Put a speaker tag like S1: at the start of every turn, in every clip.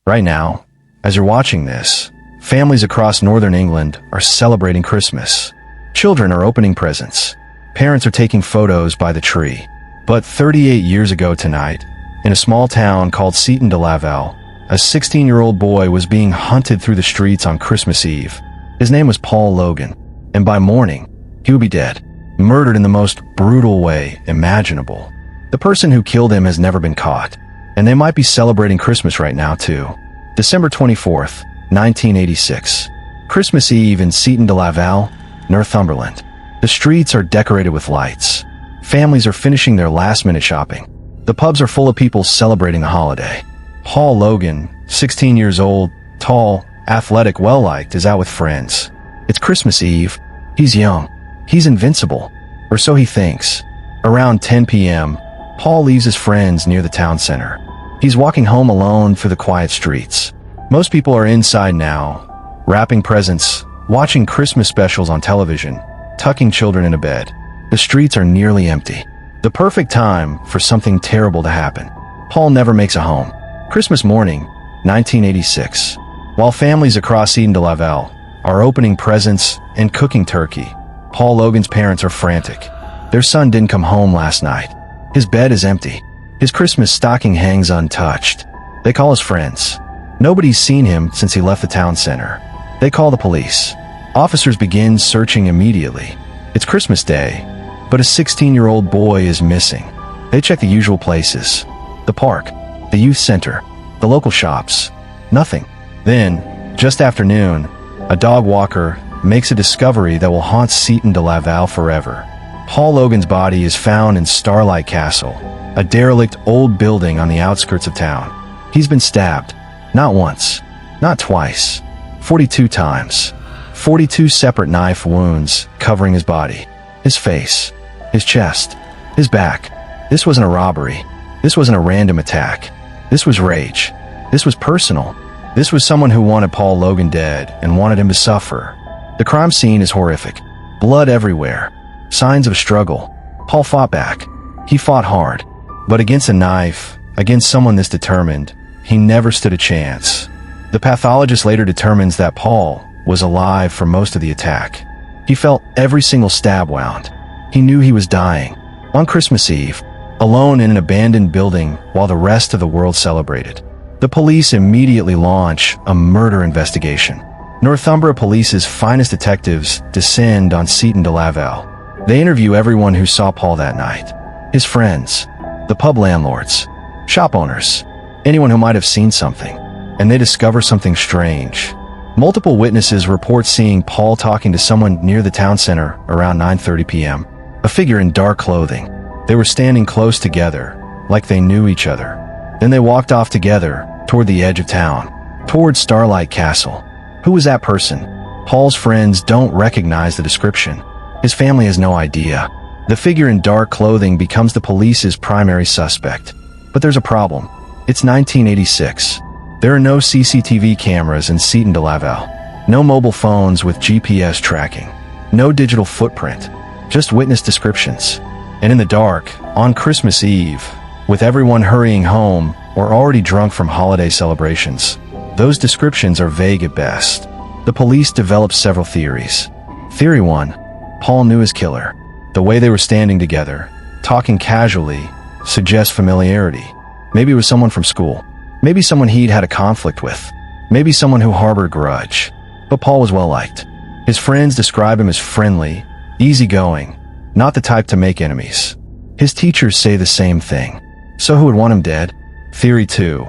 S1: Right now, as you're watching this, families across northern England are celebrating Christmas. Children are opening presents. Parents are taking photos by the tree. But 38 years ago tonight, in a small town called Seaton de Laval, a 16-year-old boy was being hunted through the streets on Christmas Eve. His name was Paul Logan, and by morning, he would be dead, murdered in the most brutal way imaginable. The person who killed him has never been caught, and they might be celebrating Christmas right now too. December 24th, 1986. Christmas Eve in Seaton de Laval, Northumberland. The streets are decorated with lights. Families are finishing their last-minute shopping. The pubs are full of people celebrating the holiday. Paul Logan, 16 years old, tall, athletic, well-liked, is out with friends. It's Christmas Eve. He's young. He's invincible. Or so he thinks. Around 10 p.m., Paul leaves his friends near the town center. He's walking home alone through the quiet streets. Most people are inside now, wrapping presents, watching Christmas specials on television, tucking children into bed. The streets are nearly empty. The perfect time for something terrible to happen. Paul never makes it home. Christmas morning, 1986. While families across Seaton de Laval are opening presents and cooking turkey, Paul Logan's parents are frantic. Their son didn't come home last night. His bed is empty. His Christmas stocking hangs untouched. They call his friends. Nobody's seen him since he left the town center. They call the police. Officers begin searching immediately. It's Christmas Day, but a 16-year-old boy is missing. They check the usual places. The park, the youth center, the local shops. Nothing. Then, just after noon, a dog walker makes a discovery that will haunt Seaton de Laval forever. Paul Logan's body is found in Starlight Castle, a derelict old building on the outskirts of town. He's been stabbed, not once, not twice, 42 times. 42 separate knife wounds covering his body, his face, his chest, his back. This wasn't a robbery. This wasn't a random attack. This was rage. This was personal. This was someone who wanted Paul Logan dead and wanted him to suffer. The crime scene is horrific. Blood everywhere. Signs of struggle. Paul fought back. He fought hard. But against a knife, against someone this determined, he never stood a chance. The pathologist later determines that Paul was alive for most of the attack. He felt every single stab wound. He knew he was dying. On Christmas Eve, alone in an abandoned building while the rest of the world celebrated. The police immediately launch a murder investigation. Northumbria Police's finest detectives descend on Seaton de Laval. They interview everyone who saw Paul that night. His friends, the pub landlords, shop owners, anyone who might have seen something. And they discover something strange. Multiple witnesses report seeing Paul talking to someone near the town center around 9:30 p.m. A figure in dark clothing. They were standing close together, like they knew each other. Then they walked off together toward the edge of town, toward Starlight Castle. Who was that person? Paul's friends don't recognize the description. His family has no idea. The figure in dark clothing becomes the police's primary suspect. But there's a problem. It's 1986. There are no CCTV cameras in Seaton de Laval. No mobile phones with GPS tracking. No digital footprint. Just witness descriptions. And in the dark, on Christmas Eve, with everyone hurrying home or already drunk from holiday celebrations, those descriptions are vague at best. The police developed several theories. Theory 1. Paul knew his killer. The way they were standing together, talking casually, suggests familiarity. Maybe it was someone from school. Maybe someone he'd had a conflict with. Maybe someone who harbored a grudge. But Paul was well-liked. His friends describe him as friendly, easygoing, not the type to make enemies. His teachers say the same thing. So who would want him dead? Theory 2.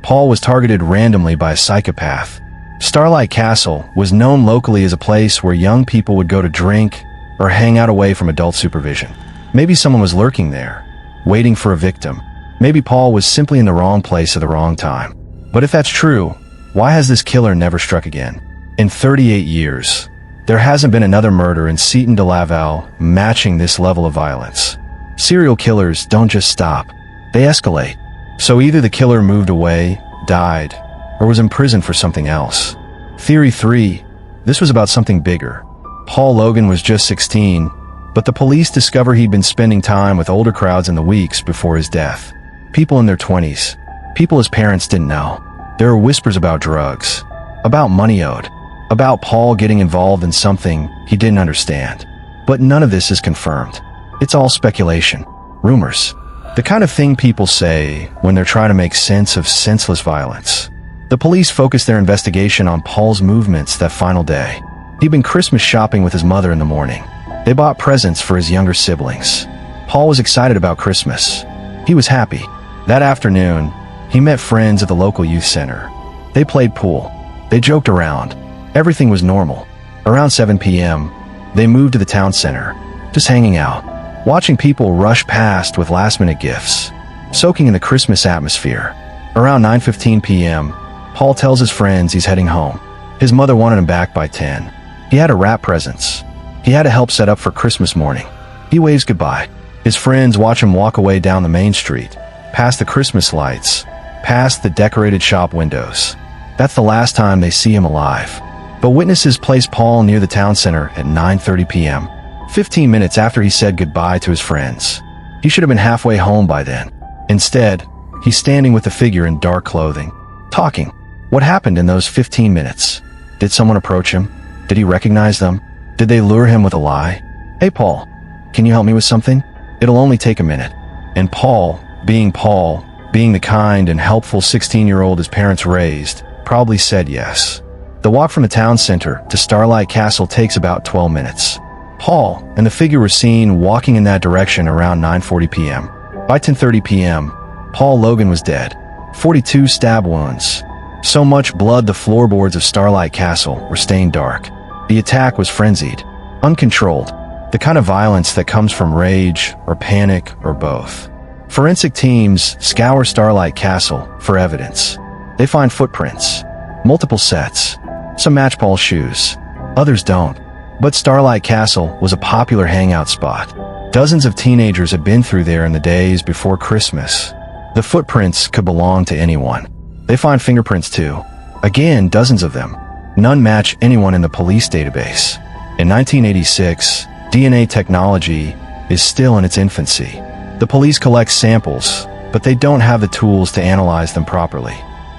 S1: Paul was targeted randomly by a psychopath. Starlight Castle was known locally as a place where young people would go to drink or hang out away from adult supervision. Maybe someone was lurking there, waiting for a victim. Maybe Paul was simply in the wrong place at the wrong time. But if that's true, why has this killer never struck again? In 38 years, there hasn't been another murder in Seaton de Laval matching this level of violence. Serial killers don't just stop. They escalate. So either the killer moved away, died, or was imprisoned for something else. Theory 3. This was about something bigger. Paul Logan was just 16, but the police discover he'd been spending time with older crowds in the weeks before his death. People in their 20s. People his parents didn't know. There are whispers about drugs, about money owed, about Paul getting involved in something he didn't understand. But none of this is confirmed. It's all speculation, rumors, the kind of thing people say when they're trying to make sense of senseless violence. The police focused their investigation on Paul's movements that final day. He'd been Christmas shopping with his mother in the morning. They bought presents for his younger siblings. Paul was excited about Christmas. He was happy. That afternoon, he met friends at the local youth center. They played pool. They joked around. Everything was normal. Around 7 p.m., they moved to the town center, just hanging out, watching people rush past with last-minute gifts, soaking in the Christmas atmosphere. Around 9:15 p.m., Paul tells his friends he's heading home. His mother wanted him back by 10. He had to wrap presents. He had to help set up for Christmas morning. He waves goodbye. His friends watch him walk away down the main street, past the Christmas lights, past the decorated shop windows. That's the last time they see him alive. But witnesses place Paul near the town center at 9:30 p.m., 15 minutes after he said goodbye to his friends. He should have been halfway home by then. Instead, he's standing with a figure in dark clothing, talking. What happened in those 15 minutes? Did someone approach him? Did he recognize them? Did they lure him with a lie? Hey Paul, can you help me with something? It'll only take a minute. And Paul, being the kind and helpful 16-year-old his parents raised, probably said yes. The walk from the town center to Starlight Castle takes about 12 minutes. Paul and the figure were seen walking in that direction around 9:40 p.m. By 10:30 p.m., Paul Logan was dead. 42 stab wounds. So much blood the floorboards of Starlight Castle were stained dark. The attack was frenzied, uncontrolled, the kind of violence that comes from rage or panic or both. Forensic teams scour Starlight Castle for evidence. They find footprints, multiple sets. Some match Paul's shoes, others don't. But Starlight Castle was a popular hangout spot. Dozens of teenagers had been through there in the days before Christmas. The footprints could belong to anyone. They find fingerprints too. Again, dozens of them. None match anyone in the police database. In 1986, DNA technology is still in its infancy. The police collect samples, but they don't have the tools to analyze them properly.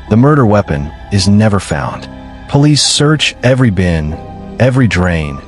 S1: The murder weapon is never found. Police search every bin, every drain,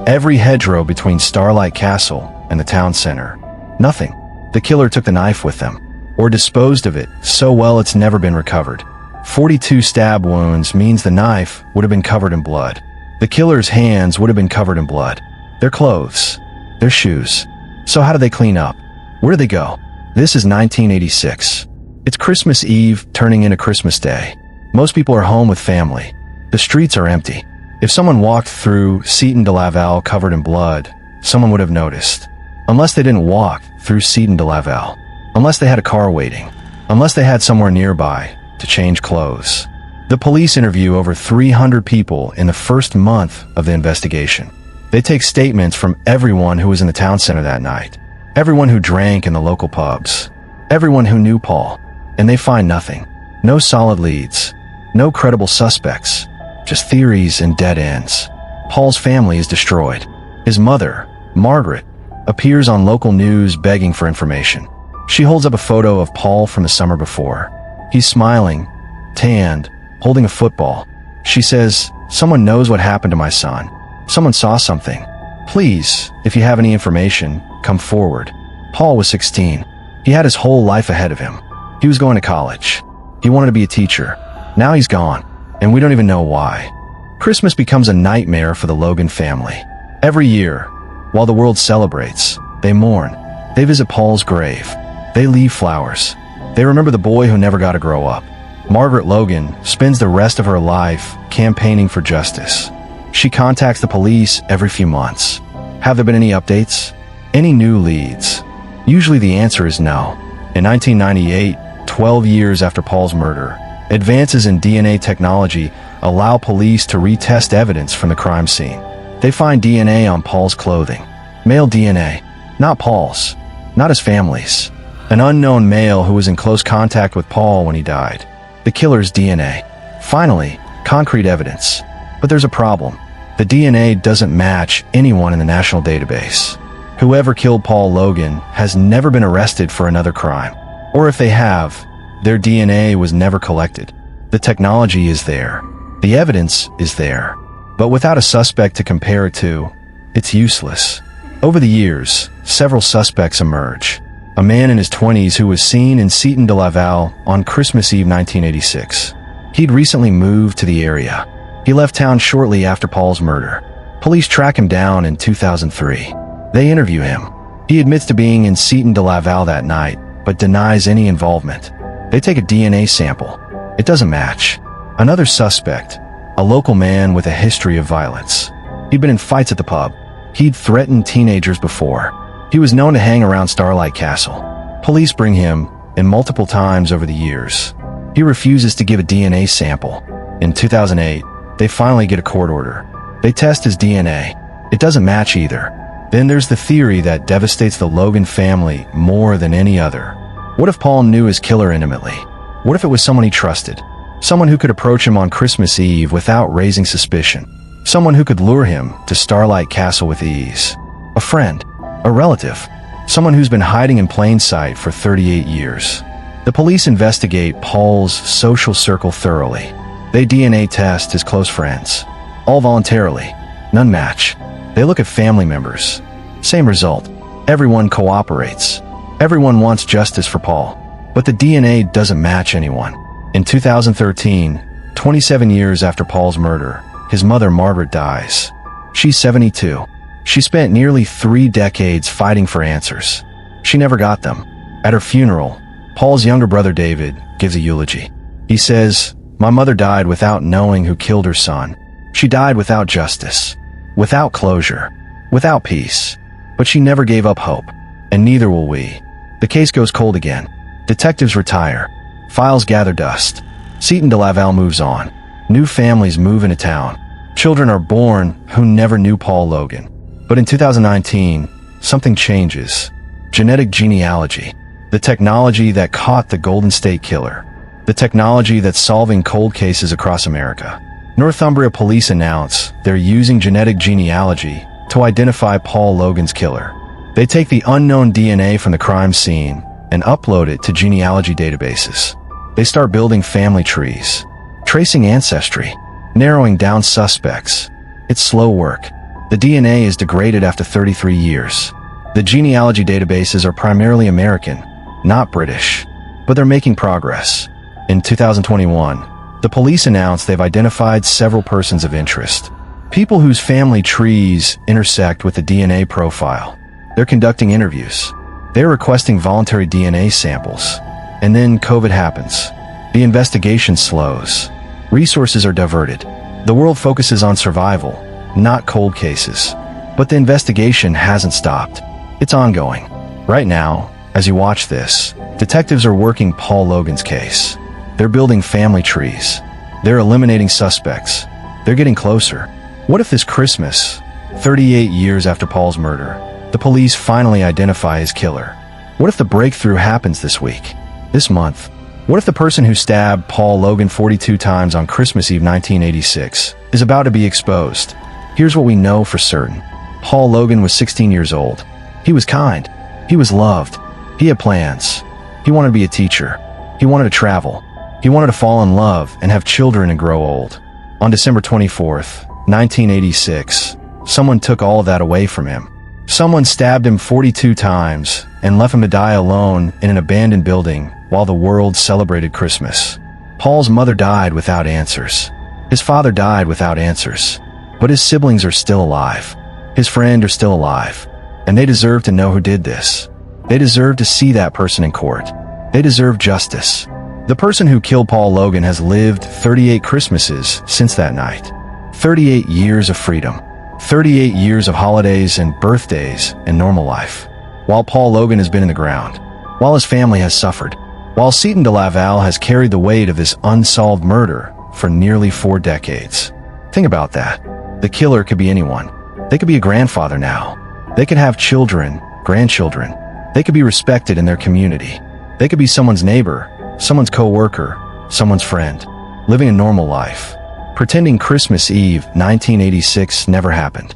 S1: every hedgerow between Starlight Castle and the town center. Nothing. The killer took the knife with them, or disposed of it so well it's never been recovered. 42 stab wounds means the knife would have been covered in blood. The killer's hands would have been covered in blood. Their clothes, their shoes. So how do they clean up? Where do they go? This is 1986. It's Christmas Eve turning into Christmas Day. Most people are home with family. The streets are empty. If someone walked through Seton de Laval covered in blood, someone would have noticed. Unless they didn't walk through Seton de Laval. Unless they had a car waiting. Unless they had somewhere nearby to change clothes. The police interview over 300 people in the first month of the investigation. They take statements from everyone who was in the town center that night. Everyone who drank in the local pubs. Everyone who knew Paul. And they find nothing. No solid leads. No credible suspects. Just theories and dead ends. Paul's family is destroyed. His mother, Margaret, appears on local news begging for information. She holds up a photo of Paul from the summer before. He's smiling, tanned, holding a football. She says, "Someone knows what happened to my son. Someone saw something. Please, if you have any information, come forward." Paul was 16. He had his whole life ahead of him. He was going to college. He wanted to be a teacher. Now he's gone, and we don't even know why. Christmas becomes a nightmare for the Logan family. Every year, while the world celebrates, they mourn. They visit Paul's grave. They leave flowers. They remember the boy who never got to grow up. Margaret Logan spends the rest of her life campaigning for justice. She contacts the police every few months. Have there been any updates? Any new leads? Usually the answer is no. In 1998, 12 years after Paul's murder, advances in DNA technology allow police to retest evidence from the crime scene. They find DNA on Paul's clothing. Male DNA. Not Paul's. Not his family's. An unknown male who was in close contact with Paul when he died. The killer's DNA. Finally, concrete evidence. But there's a problem. The DNA doesn't match anyone in the national database. Whoever killed Paul Logan has never been arrested for another crime. Or if they have, their DNA was never collected. The technology is there. The evidence is there. But without a suspect to compare it to, it's useless. Over the years, several suspects emerge. A man in his 20s who was seen in Seton de Laval on Christmas Eve 1986. He'd recently moved to the area. He left town shortly after Paul's murder. Police track him down in 2003. They interview him. He admits to being in Seton de Laval that night, but denies any involvement. They take a DNA sample. It doesn't match. Another suspect, a local man with a history of violence. He'd been in fights at the pub. He'd threatened teenagers before. He was known to hang around Starlight Castle. Police bring him in multiple times over the years. He refuses to give a DNA sample. In 2008, they finally get a court order. They test his DNA. It doesn't match either. Then there's the theory that devastates the Logan family more than any other. What if Paul knew his killer intimately? What if it was someone he trusted? Someone who could approach him on Christmas Eve without raising suspicion. Someone who could lure him to Starlight Castle with ease. A friend. A relative. Someone who's been hiding in plain sight for 38 years. The police investigate Paul's social circle thoroughly. They DNA test his close friends. All voluntarily. None match. They look at family members. Same result. Everyone cooperates. Everyone wants justice for Paul. But the DNA doesn't match anyone. In 2013, 27 years after Paul's murder, his mother Margaret dies. She's 72. She spent nearly 3 decades fighting for answers. She never got them. At her funeral, Paul's younger brother David gives a eulogy. He says, "My mother died without knowing who killed her son. She died without justice, without closure, without peace. But she never gave up hope, and neither will we." The case goes cold again. Detectives retire. Files gather dust. Seton de Laval moves on. New families move into town. Children are born who never knew Paul Logan. But in 2019, something changes. Genetic genealogy. The technology that caught the Golden State Killer. The technology that's solving cold cases across America. Northumbria police announce they're using genetic genealogy to identify Paul Logan's killer. They take the unknown DNA from the crime scene and upload it to genealogy databases. They start building family trees, tracing ancestry, narrowing down suspects. It's slow work. The DNA is degraded after 33 years. The genealogy databases are primarily American, not British, but they're making progress. In 2021, the police announced they've identified several persons of interest. People whose family trees intersect with the DNA profile. They're conducting interviews. They're requesting voluntary DNA samples. And then COVID happens. The investigation slows. Resources are diverted. The world focuses on survival, not cold cases. But the investigation hasn't stopped. It's ongoing. Right now, as you watch this, detectives are working Paul Logan's case. They're building family trees. They're eliminating suspects. They're getting closer. What if this Christmas, 38 years after Paul's murder, the police finally identify his killer? What if the breakthrough happens this week, this month? What if the person who stabbed Paul Logan 42 times on Christmas Eve 1986 is about to be exposed? Here's what we know for certain. Paul Logan was 16 years old. He was kind. He was loved. He had plans. He wanted to be a teacher. He wanted to travel. He wanted to fall in love and have children and grow old. On December 24th, 1986, someone took all of that away from him. Someone stabbed him 42 times and left him to die alone in an abandoned building while the world celebrated Christmas. Paul's mother died without answers. His father died without answers. But his siblings are still alive. His friends are still alive. And they deserve to know who did this. They deserve to see that person in court. They deserve justice. The person who killed Paul Logan has lived 38 Christmases since that night. 38 years of freedom. 38 years of holidays and birthdays and normal life. While Paul Logan has been in the ground. While his family has suffered. While Seton de Laval has carried the weight of this unsolved murder for nearly 4 decades. Think about that. The killer could be anyone. They could be a grandfather now. They could have children, grandchildren. They could be respected in their community. They could be someone's neighbor, someone's co-worker, someone's friend, living a normal life, pretending Christmas Eve 1986 never happened.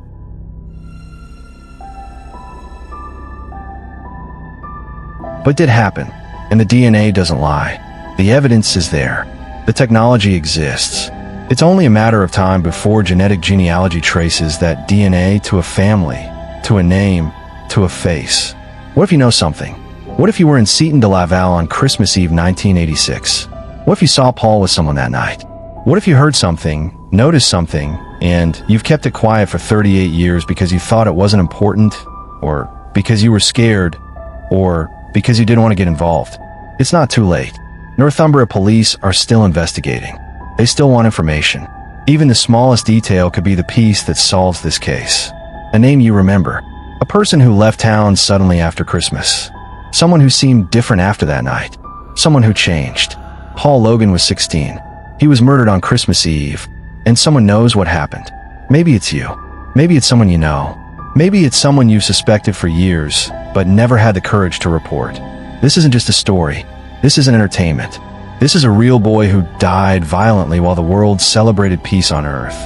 S1: But it did happen, and the DNA doesn't lie. The evidence is there. The technology exists. It's only a matter of time before genetic genealogy traces that DNA to a family, to a name, to a face. What if you know something? What if you were in Seton de Laval on Christmas Eve 1986? What if you saw Paul with someone that night? What if you heard something, noticed something, and you've kept it quiet for 38 years because you thought it wasn't important, or because you were scared, or because you didn't want to get involved? It's not too late. Northumbria police are still investigating. They still want information. Even the smallest detail could be the piece that solves this case. A name you remember. A person who left town suddenly after Christmas. Someone who seemed different after that night. Someone who changed. Paul Logan was 16. He was murdered on Christmas Eve, and someone knows what happened. Maybe it's you. Maybe it's someone you know. Maybe it's someone you suspected for years, but never had the courage to report. This isn't just a story. This isn't entertainment. This is a real boy who died violently while the world celebrated peace on Earth.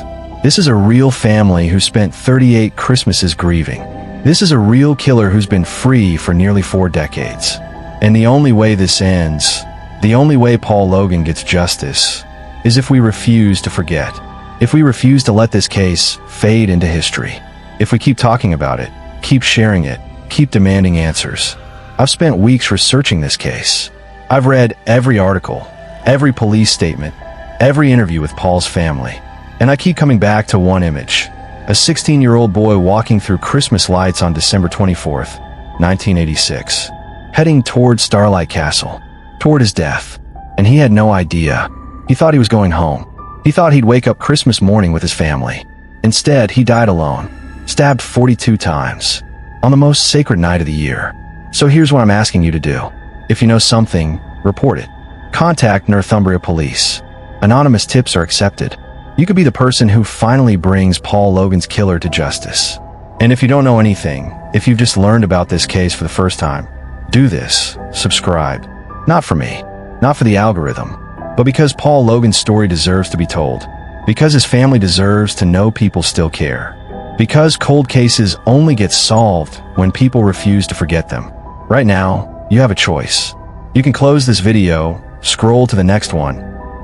S1: This is a real family who spent 38 Christmases grieving. This is a real killer who's been free for nearly 4 decades. And the only way this ends, the only way Paul Logan gets justice, is if we refuse to forget. If we refuse to let this case fade into history. If we keep talking about it, keep sharing it, keep demanding answers. I've spent weeks researching this case. I've read every article, every police statement, every interview with Paul's family. And I keep coming back to one image. A 16-year-old boy walking through Christmas lights on December 24th, 1986. Heading toward Starlight Castle, toward his death. And he had no idea. He thought he was going home. He thought he'd wake up Christmas morning with his family. Instead, he died alone, stabbed 42 times, on the most sacred night of the year. So here's what I'm asking you to do. If you know something, report it. Contact Northumbria Police. Anonymous tips are accepted. You could be the person who finally brings Paul Logan's killer to justice. And if you don't know anything, if you've just learned about this case for the first time, do this. Subscribe. Not for me, not for the algorithm, but because Paul Logan's story deserves to be told. Because his family deserves to know people still care. Because cold cases only get solved when people refuse to forget them. Right now, you have a choice. You can close this video, scroll to the next one,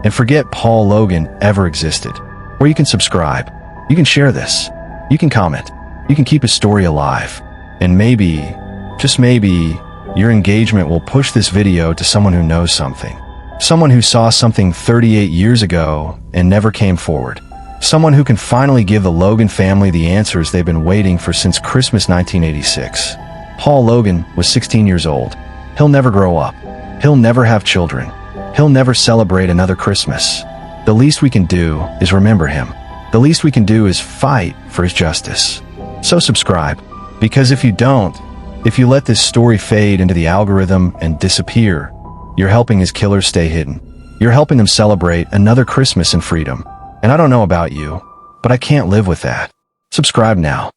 S1: and forget Paul Logan ever existed. Or you can subscribe. You can share this. You can comment. You can keep his story alive. And maybe, just maybe, your engagement will push this video to someone who knows something. Someone who saw something 38 years ago and never came forward. Someone who can finally give the Logan family the answers they've been waiting for since Christmas 1986. Paul Logan was 16 years old. He'll never grow up. He'll never have children. He'll never celebrate another Christmas. The least we can do is remember him. The least we can do is fight for his justice. So subscribe, because if you don't, if you let this story fade into the algorithm and disappear, you're helping his killers stay hidden. You're helping them celebrate another Christmas in freedom. And I don't know about you, but I can't live with that. Subscribe now.